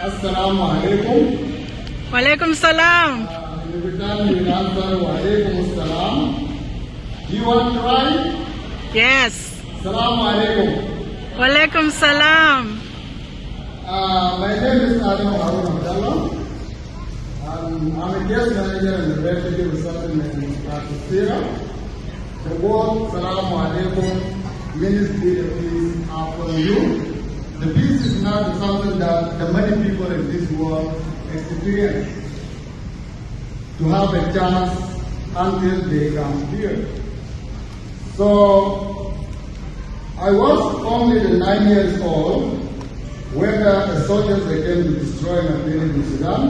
Assalamu alaikum. Walaikum salam. In return, you will answer wa alaikum assalam. Do you want to try? Yes. Assalamu alaikum. Walaikum salam. My name is Adam Harun Abdallah. I'm a guest manager in the refugee resettlement in Sierra. The word Assalamu alaikum means peace upon you. The peace is not something that the many people in this world experience to have a chance until they come here. So I was only 9 years old when the soldiers came to destroy my village in Sudan,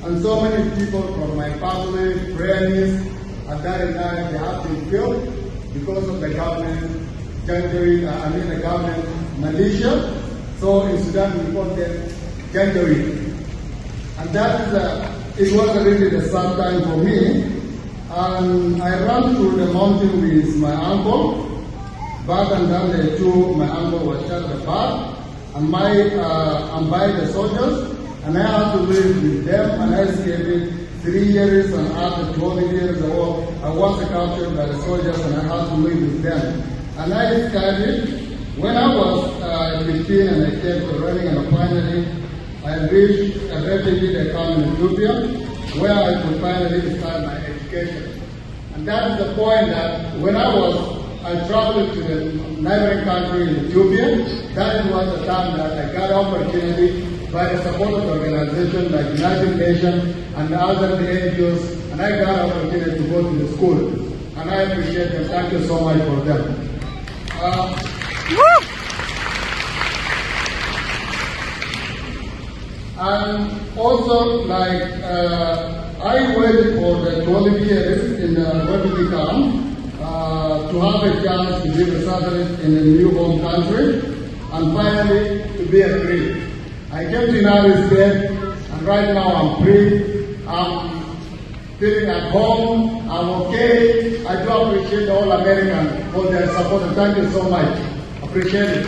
and so many people from my family, friends, at that time they have been killed because of the government the government militia. So in Sudan we call them Janjaweed. And that is, it was really the sad time for me. And I ran through the mountain with my uncle. Back and down the two, my uncle was shot at the back. And by the soldiers. And I had to live with them, and I escaped 3 years, and after 12 years old, I was captured by the soldiers, and I had to live with them. And I escaped. When I was 15 and I kept running, and finally I reached a refugee camp in Ethiopia, where I could finally start my education. And that is the point that when I traveled to the neighboring country in Ethiopia, that was the time that I got opportunity by the support of organizations like United Nations and other NGOs, and I got opportunity to go to the school. And I appreciate them. Thank you so much for them. And also, I waited for the 12 years in the refugee camp to have a chance to be resettled in a new home country, and finally to be free. I came to the United States, and right now I'm free. I'm feeling at home. I'm okay. I do appreciate all Americans for their support. Thank you so much. Appreciate it.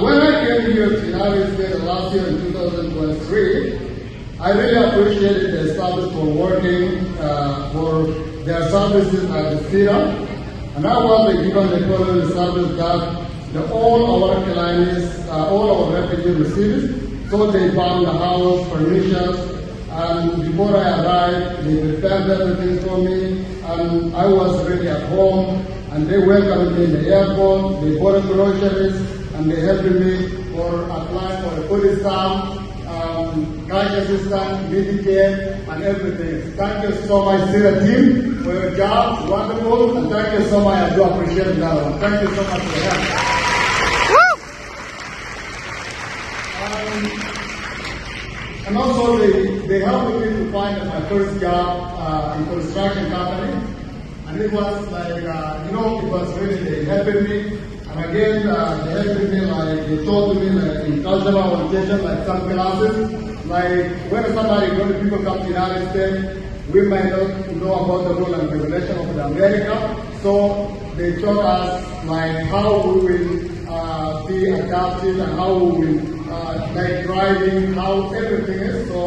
When I came here to the United States last year in 2023, I really appreciated the staff for working for their services at the theater. And I was given the following service that all our clients, all our refugees received. So they found the house, furniture, and before I arrived, they prepared everything for me, and I was really at home, and they welcomed me in the airport, they bought groceries, and they helped me for applying for a food stamp, cash assistance, Medicare, and everything. Thank you so much, Sierra team, for your job. Wonderful. And thank you so much. I do appreciate that one. Thank you so much for your help. And also, they helped me to find my first job in construction company. And it was it was really, they helped me. And again, they helped me, they taught me, in cultural orientation, some classes. When people come to the United States, we might not know about the rule and regulation of America. So they taught us, how we will be adaptive and how we will, driving, how everything is. So,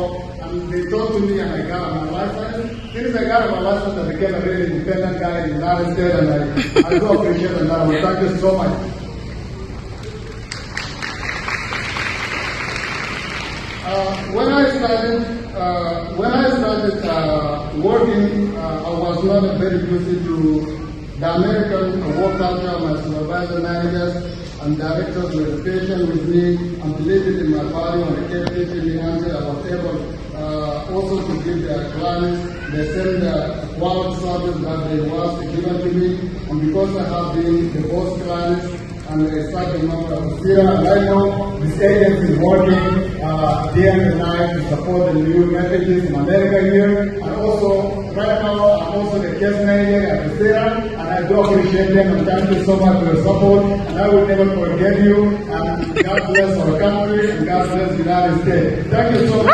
and they taught to me, and I got my license. Since I got my license, I became a really independent guy in the United States, and I do appreciate that. Thank you so much. When I started working, I was not very used to the American work culture. My supervisor, managers, and directors were patient with me and believed in my value, and they kept teaching me until I was able also to give their clients the same quality service that they was given to me. And because I have been the boss clients and I started member of Sierra, and I know this agency is working day and night to support the new refugees in America here. And also, right now, I'm also the case manager at the Sierra, and I do appreciate them, and thank you so much for your support. And I will never forget you. And God bless our country, and God bless the United States. Thank you so much.